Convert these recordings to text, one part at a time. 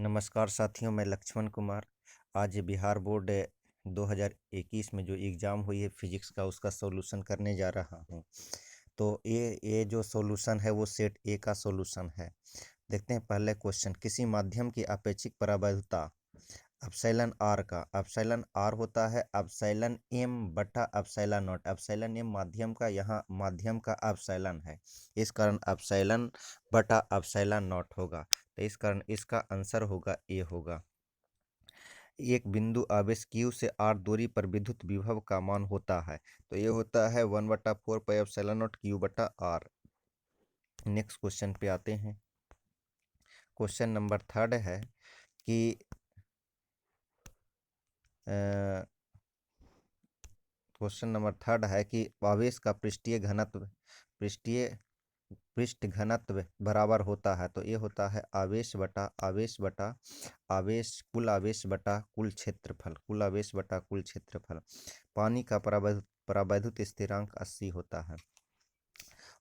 नमस्कार साथियों, मैं लक्ष्मण कुमार। आज बिहार बोर्ड 2021 में जो एग्ज़ाम हुई है फिजिक्स का, उसका सॉल्यूशन करने जा रहा हूँ। तो ये जो सॉल्यूशन है वो सेट ए का सॉल्यूशन है। देखते हैं पहले क्वेश्चन। किसी माध्यम की अपेक्षिक परावैधुता एप्सिलॉन आर का, एप्सिलॉन आर होता है एप्सिलॉन एम बटा एप्सिलॉन नॉट। एप्सिलॉन एम माध्यम का, यहाँ माध्यम का एप्सिलॉन है, इस कारण एप्सिलॉन बटा एप्सिलॉन नॉट होगा। तो इस कारण इसका आंसर होगा ए होगा। एक बिंदु आवेश Q से r दूरी पर विद्युत विभव का मान होता है, तो ये होता है 1/4 पाई एप्सिलॉन नॉट Q बटा आर। नेक्स्ट क्वेश्चन पे आते हैं। क्वेश्चन नंबर थर्ड है कि क्वेश्चन नंबर थर्ड है कि आवेश का पृष्ठ घनत्व बराबर होता है, तो ये होता है आवेश बटा आवेश बटा आवेश, कुल आवेश बटा कुल क्षेत्रफल, कुल आवेश बटा कुल क्षेत्रफल। पानी का परावैद्युत स्थिरांक 80 होता है।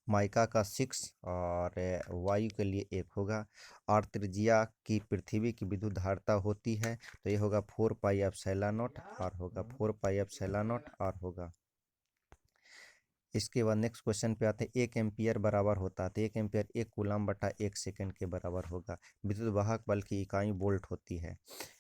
माइका का 6 और वायु के लिए 1 होगा। और त्रिज्या की पृथ्वी की विद्युत धारता होती है, तो ये होगा 4 पाई एप्सिलॉन नॉट आर होगा, 4 पाई एप्सिलॉन नॉट आर होगा। इसके बाद नेक्स्ट क्वेश्चन पे आते हैं। 1 एम्पियर बराबर होता है, तो 1 एम्पियर 1 कूलम बटा 1 सेकंड के बराबर होगा। विद्युत वाहक बल की इकाई वोल्ट होती है।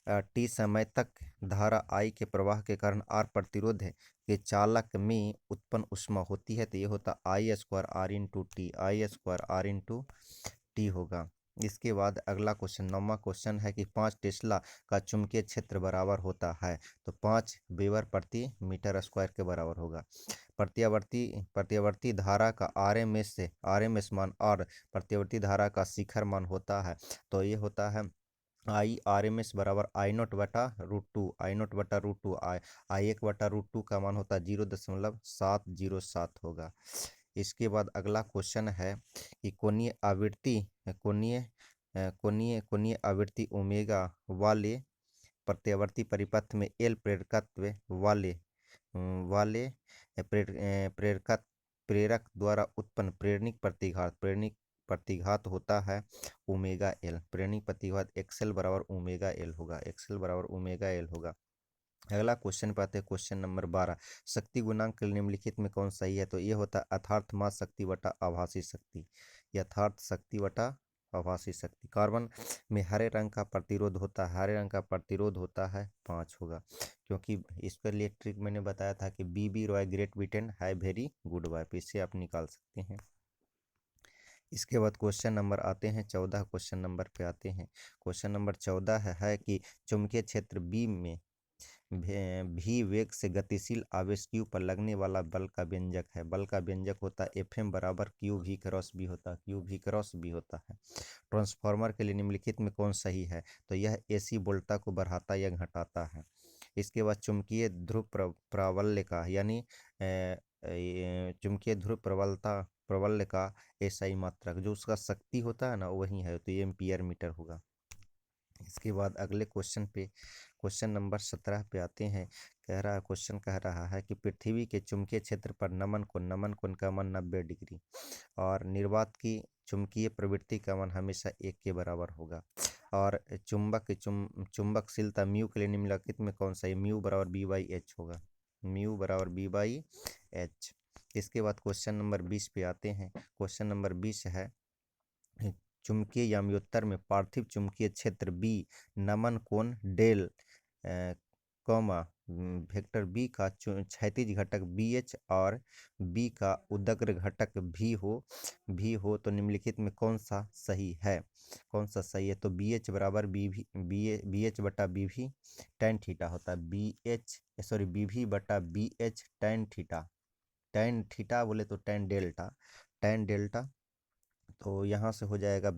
टी समय तक धारा आई के प्रवाह के कारण आर प्रतिरोध के चालक में उत्पन्न ऊष्मा होती है, तो ये होता I square R into T, I square R into T होगा। इसके बाद अगला क्वेश्चन, 9वां क्वेश्चन है कि 5 टेस्ला का चुंबकीय क्षेत्र बराबर होता है, तो 5 वेबर प्रति मीटर स्क्वायर के बराबर होगा। प्रत्यावर्ती धारा का आरएमएस मान और प्रत्यावर्ती धारा का शिखर मान होता है, तो ये होता है आई आर एम एस बराबर I0/√2, I0/√2, I1/√2 का मान होता है 0.707 होगा। इसके बाद अगला क्वेश्चन है कि कोणीय आवृत्ति ओमेगा वाले प्रत्यावर्ती परिपथ में एल प्रेरकत्व वाले प्रेरक द्वारा उत्पन्न प्रेरणिक प्रतिघात होता है ओमेगा एल। प्रेरणिक प्रतिघात एक्सएल बराबर ओमेगा एल होगा, एक्सएल बराबर ओमेगा एल होगा। अगला क्वेश्चन पे आते हैं, क्वेश्चन नंबर 12। शक्ति गुणांक निम्नलिखित में कौन सही है, तो ये होता है यथार्थ मास शक्ति बटा आभासी शक्ति, यथार्थ शक्ति बटा आभासी शक्ति। कार्बन में हरे रंग का प्रतिरोध होता है, हरे रंग का प्रतिरोध होता है 5 होगा, क्योंकि इसके लिए ट्रिक मैंने बताया था कि BB रॉय ग्रेट ब्रिटेन है वेरी गुड वाइफ, इससे आप निकाल सकते हैं। इसके बाद क्वेश्चन नंबर आते हैं 14, क्वेश्चन नंबर पे आते हैं। क्वेश्चन नंबर 14 है कि चुंबकीय क्षेत्र बी में भी वेग से गतिशील आवेश Q पर लगने वाला बल का व्यंजक है। बल का व्यंजक होता है Fm बराबर QV क्रॉस बी होता है, QV क्रॉस बी होता है। ट्रांसफार्मर के लिए निम्नलिखित में कौन सही है, तो यह AC वोल्टता को बढ़ाता या घटाता है। इसके बाद चुंबकीय ध्रुव प्राबल्य का, यानी चुंबकीय ध्रुव प्रबल्य का SI मात्रक, जो उसका शक्ति होता है ना, वही है, तो ये एम्पियर मीटर होगा। इसके बाद अगले क्वेश्चन पे, क्वेश्चन नंबर 17 पे आते हैं। क्वेश्चन कह रहा है कि पृथ्वी के चुंबकीय क्षेत्र पर नमन कोण का मान 90 डिग्री और निर्वात की चुंबकीय प्रवृत्ति का मान हमेशा 1 के बराबर होगा। और चुंबकशीलता म्यू के लिए निम्नलिखित में कौन सा है, म्यू बराबर B/H होगा, म्यू बराबर B/H। इसके बाद क्वेश्चन नंबर 20 पे आते हैं। क्वेश्चन नंबर 20 है, चुंबकीय याम्योत्तर में पार्थिव चुंबकीय क्षेत्र B नमन कोण डेल वेक्टर B का क्षैतिज घटक BH और B का उदग्र घटक भी हो तो निम्नलिखित में कौन सा सही है, कौन सा सही है, तो BH बराबर BH बटा BV tan थीटा होता है, BV बटा BH tan theta, tan theta बोले तो tan डेल्टा, तो यहाँ से हो जाएगा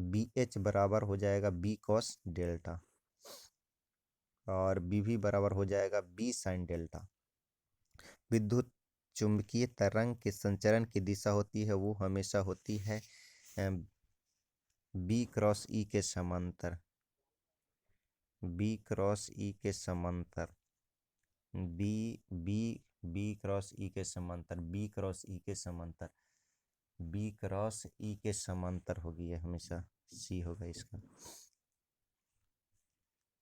BH बराबर हो जाएगा B cos डेल्टा और BV बराबर हो जाएगा B sin डेल्टा। विद्युत चुंबकीय तरंग के संचरण की दिशा होती है, वो हमेशा होती है B क्रॉस E के समांतर, B क्रॉस E के समांतर, B क्रॉस E के समांतर, B क्रॉस E के समांतर। बी क्रॉस ई के समांतर होगी, ये हमेशा सी होगा इसका।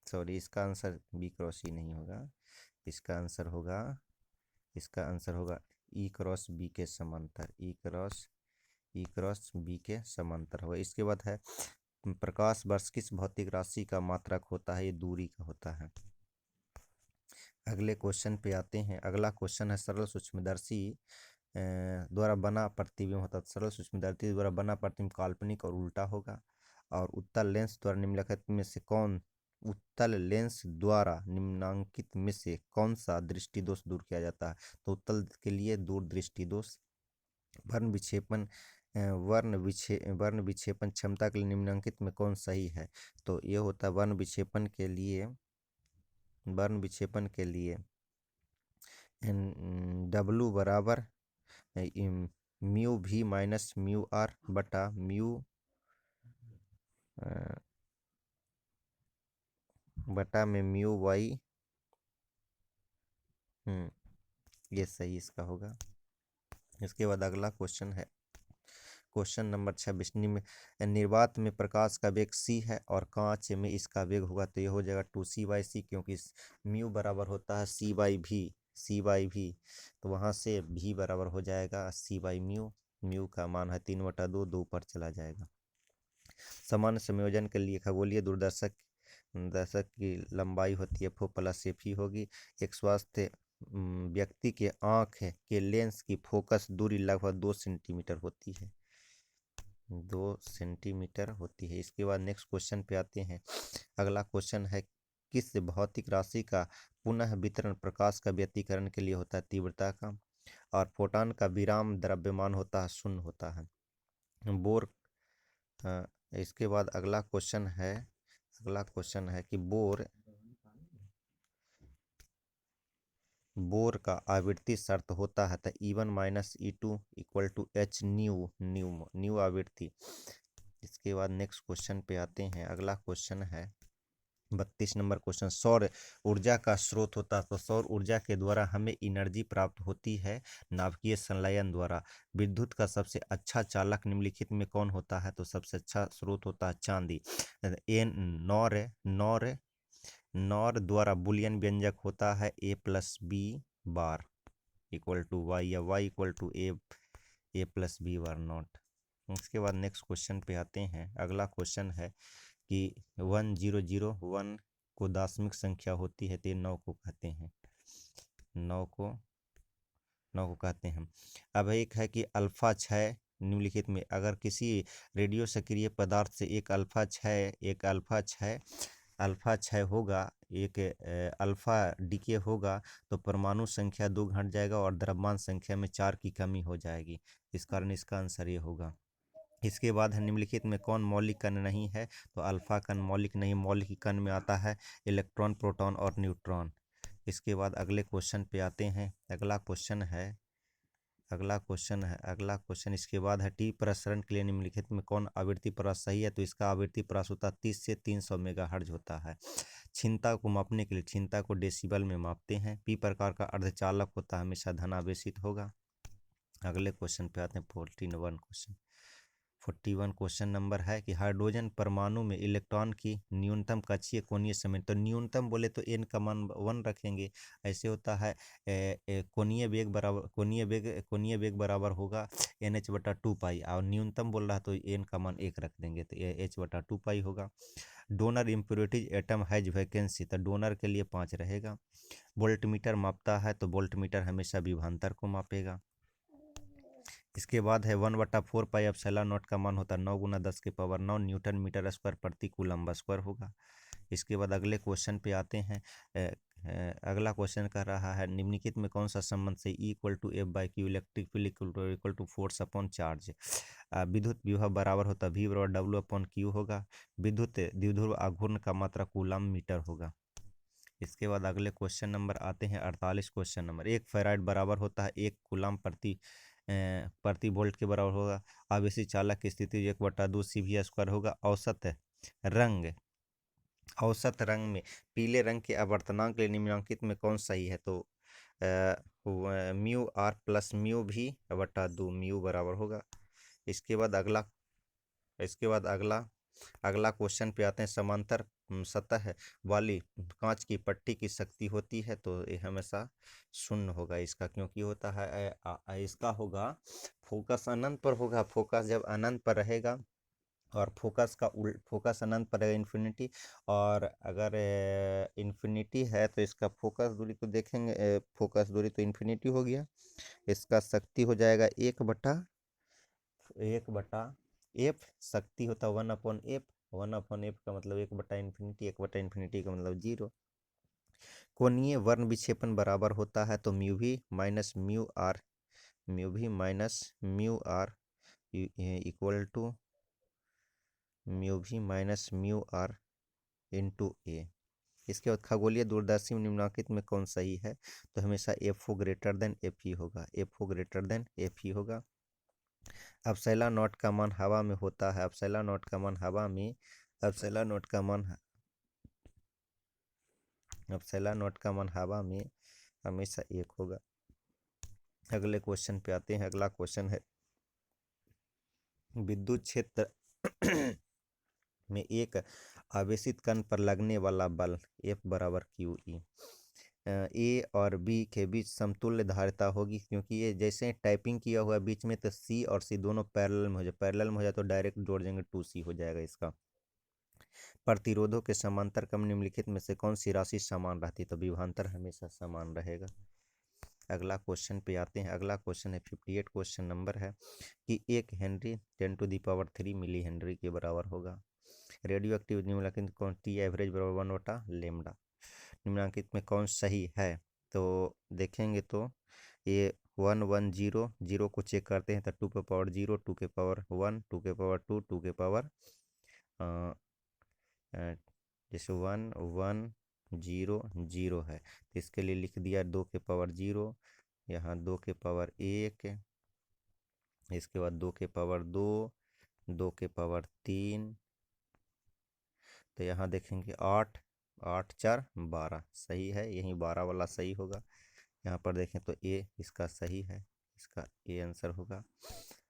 सॉरी, इसका आंसर बी क्रॉस ई नहीं होगा, इसका आंसर होगा, इसका आंसर होगा ई क्रॉस बी के समांतर, ई क्रॉस बी के समांतर होगा। इसके बाद है प्रकाश वर्ष किस भौतिक राशि का मात्रक होता है, ये दूरी का होता है। अगले क्वेश्चन पे आते हैं। अगला क्वेश्चन है सरल सूक्ष्मदर्शी द्वारा बना प्रतिबिंब होता है। सरल सूक्ष्मदर्शी द्वारा बना प्रतिबिंब काल्पनिक और उल्टा होगा। और उत्तल लेंस द्वारा निम्नलिखित में से कौन उत्तल लेंस द्वारा निम्नांकित में से कौन सा दृष्टि दोष दूर किया जाता है? तो उत्तल के लिए दूर दृष्टि दोष। वर्ण विक्षेपण वर्ण विक्षेपण क्षमता के लिए निम्नांकित में कौन सही है? तो ये होता है वर्ण विक्षेपण के लिए, वर्ण विक्षेपण के लिए W बराबर म्यू भी माइनस म्यू आर बटा म्यू बटा में म्यू वाई। ये सही इसका होगा। इसके बाद अगला क्वेश्चन है क्वेश्चन नंबर 26। निर्वात में प्रकाश का वेग c है और कांच में इसका वेग होगा, तो ये हो जाएगा 2c/c, क्योंकि म्यू बराबर होता है c/v, तो वहाँ से v बराबर हो जाएगा c/म्यू। म्यू का मान है 3/2, 2 पर चला जाएगा। सामान्य संयोजन के लिए खगोलीय दूरदर्शक दर्शक की लंबाई होती है f + f ही होगी। एक स्वस्थ व्यक्ति के आँख के लेंस की फोकस दूरी लगभग 2 सेंटीमीटर होती है, 2 सेंटीमीटर होती है। इसके बाद नेक्स्ट क्वेश्चन पे आते हैं। अगला क्वेश्चन है किस भौतिक राशि का पुनः वितरण प्रकाश का व्यतिकरण के लिए होता है? तीव्रता का। और फोटॉन का विराम द्रव्यमान होता है, शून्य होता है। बोर इसके बाद अगला क्वेश्चन है कि बोर का आवृत्ति शर्त होता है तो E1 - E2 = h न्यू आवृत्ति। इसके बाद नेक्स्ट क्वेश्चन पे आते हैं। अगला क्वेश्चन है 32 नंबर क्वेश्चन। सौर ऊर्जा का स्रोत होता है, तो सौर ऊर्जा के द्वारा हमें एनर्जी प्राप्त होती है नाभिकीय संलयन द्वारा। विद्युत का सबसे अच्छा चालक निम्नलिखित में कौन होता है? तो सबसे अच्छा स्रोत होता है चांदी। नॉर द्वारा बुलियन व्यंजक होता है a+b बार =y या y a+b बार नॉट। उसके बाद नेक्स्ट क्वेश्चन पे आते हैं। अगला क्वेश्चन है कि 1001 को दार्शनिक संख्या होती है, तो 9 को कहते हैं, 9 को कहते हैं। अब एक है कि अल्फा 6 निम्नलिखित में अगर किसी रेडियो सक्रिय पदार्थ से एक अल्फा 6 होगा, एक अल्फा डीके होगा, तो परमाणु संख्या 2 घट जाएगा और द्रव्यमान संख्या में 4 की कमी हो जाएगी। इस कारण इसका आंसर ये होगा। इसके बाद है निम्नलिखित में कौन मौलिक कण नहीं है? तो अल्फा कण मौलिक नहीं। मौलिक कण में आता है इलेक्ट्रॉन, प्रोटॉन और न्यूट्रॉन। इसके बाद अगले क्वेश्चन पे आते हैं। अगला क्वेश्चन इसके बाद है टी प्रसरण के लिए निम्नलिखित में कौन आवृत्ति प्रवास सही है? तो इसका आवृत्ति प्रवास होता है 30 से 300 मेगाहर्ट्ज होता है। क्षीणता को मापने के लिए क्षीणता को डेसिबल में मापते हैं। पी प्रकार का अर्धचालक होता है, हमेशा धनावेशित होगा। अगले क्वेश्चन पे आते हैं 41 क्वेश्चन नंबर है कि हाइड्रोजन परमाणु में इलेक्ट्रॉन की न्यूनतम कक्षीय कोणीय समय, तो न्यूनतम बोले तो n का मान 1 रखेंगे। ऐसे होता है कोणीय वेग बराबर होगा NH/2 और न्यूनतम बोल रहा तो n का मान 1 रख देंगे, तो H/2 होगा। Donor impurities atom has vacancy, तो डोनर के लिए 5 रहेगा। वोल्टमीटर मापता है, तो वोल्टमीटर हमेशा विभवांतर को मापेगा। इसके बाद है 1/4 पाई एप्सिलॉन नॉट का मान होता है 9 × 10⁻9 न्यूटन मीटर स्क्वायर प्रति कूलम स्क्वायर होगा। इसके बाद अगले क्वेश्चन पे आते हैं। अगला क्वेश्चन कह रहा है निम्नलिखित में कौन सा संबंध से E = F/Q electric field = force upon charge. विद्युत विभव बराबर होता है V = W/Q होगा। विद्युत द्विध्रुव आघूर्ण का मात्रा कूलम मीटर होगा। इसके बाद अगले क्वेश्चन नंबर आते हैं 48 क्वेश्चन नंबर। 1 फैराड बराबर होता है 1 कूलम प्रति वोल्ट के बराबर होगा। आवेशित चालक की स्थिति 1/2 CV² होगा। औसत रंग में पीले रंग के आवर्तनांक के लिए निम्नलिखित में कौन सही है? तो μr + μv/2 म्यू बराबर होगा इसके बाद अगला इसके बाद अगला अगला क्वेश्चन पे आते हैं। समांतर सतह वाली कांच की पट्टी की शक्ति होती है, तो ये हमेशा शून्य होगा इसका, क्योंकि होता है इसका होगा फोकस अनंत पर होगा। फोकस जब अनंत पर रहेगा और फोकस अनंत पर रहेगा इन्फिनिटी, और अगर इन्फिनिटी है तो इसका फोकस दूरी को देखेंगे, फोकस दूरी तो इन्फिनिटी हो गया, इसका शक्ति हो जाएगा 1/1/, एफ शक्ति होता है 1/f। 1/f का मतलब 1/इन्फिनिटी, 1/इन्फिनिटी का मतलब 0। कोणीय वर्ण विक्षेपण बराबर होता है, तो म्यू भी minus mu R equal to mu R into A. इसके बाद खगोलीय दूरदर्शी में निम्नलिखित में कौन सही है, तो हमेशा F O greater than F ही होगा, F O greater than F ही होगा। एप्सिलॉन नॉट का मान हवा में होता है, एप्सिलॉन नॉट का मान हवा में एप्सिलॉन नॉट का मान एप्सिलॉन नॉट का मान हवा में हमेशा 1 होगा। अगले क्वेश्चन पे आते हैं। अगला क्वेश्चन है विद्युत क्षेत्र में एक आवेशित कण पर लगने वाला बल F बराबर क्यू ई। ए और बी के बीच समतुल्य धारिता होगी, क्योंकि ये जैसे टाइपिंग किया हुआ बीच में, तो सी और सी दोनों पैरेलल में हो जाए, पैरेलल में हो जाए तो डायरेक्ट जोड़ देंगे 2C हो जाएगा इसका। प्रतिरोधों के समांतर क्रम निम्नलिखित में से कौन सी राशि समान रहती है, तो विभवांतर हमेशा समान रहेगा। अगला क्वेश्चन पे आते हैं। अगला क्वेश्चन है 58 क्वेश्चन नंबर है कि 1 हेनरी 10⁻³ मिली हेनरी के बराबर होगा। रेडियो एक्टिव निम्नलिखित कौन टी एवरेज बराबर 1/λ। निम्नलिखित में कौन सही है, तो देखेंगे तो ये 1 1 0 0 को चेक करते हैं तो 2⁻0 2⁻1 2⁻2 2⁻, जैसे 1 1 0 0 है तो इसके लिए लिख दिया 2⁻0, यहाँ 2⁻1, इसके बाद 2⁻2 2⁻3, तो यहाँ देखेंगे 8 8 4 12 सही है, यही 12 वाला सही होगा। यहाँ पर देखें तो ए इसका सही है, इसका ए आंसर होगा।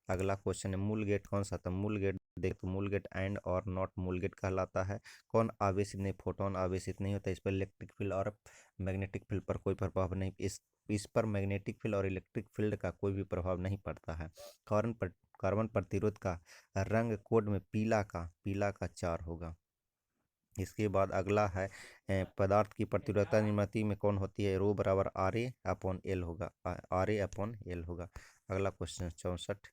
अगला क्वेश्चन है मूल गेट कौन सा था। मूल गेट देख तो मूल गेट एंड और नॉट मूल गेट कहलाता है। कौन आवेशित नहीं, फोटोन आवेशित नहीं होता, इस पर इलेक्ट्रिक फील्ड और मैग्नेटिक फील्ड पर कोई प्रभाव नहीं, इस पर मैग्नेटिक फील्ड और इलेक्ट्रिक फील्ड का कोई भी प्रभाव नहीं पड़ता है। कार्बन प्रतिरोध का रंग कोड में पीला का 4 होगा। इसके बाद अगला है पदार्थ की प्रतिरोधकता निम्नलिखित में कौन होती है, रो बराबर RA/L होगा, RA/L होगा। अगला क्वेश्चन 64।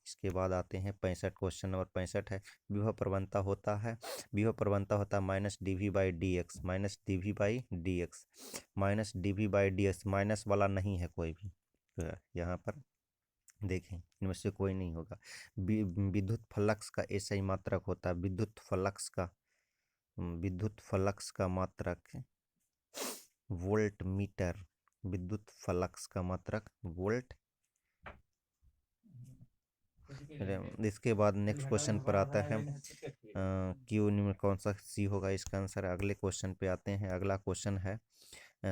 इसके बाद आते हैं 65 क्वेश्चन नंबर 65 है विभव प्रवणता होता है -dV/dx माइनस वाला नहीं है कोई भी, तो यहाँ पर देखें इनमें से कोई नहीं होगा। विद्युत फ्लक्स का SI मात्रक होता है, विद्युत फ्लक्स का मात्रक वोल्ट मीटर, विद्युत फ्लक्स का मात्रक वोल्ट। इसके बाद नेक्स्ट क्वेश्चन पर आता है क्यू में कौन सा सी होगा इसका आंसर। अगले क्वेश्चन पे आते हैं। अगला क्वेश्चन है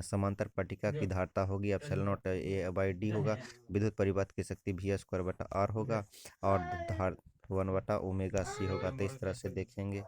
समांतर पट्टिका की धारता होगी एप्सिलॉन नॉट A/D होगा, विद्युत परिपथ की शक्ति V² R होगा, और धार 1/ω/c होगा। तो इस तरह से देखेंगे।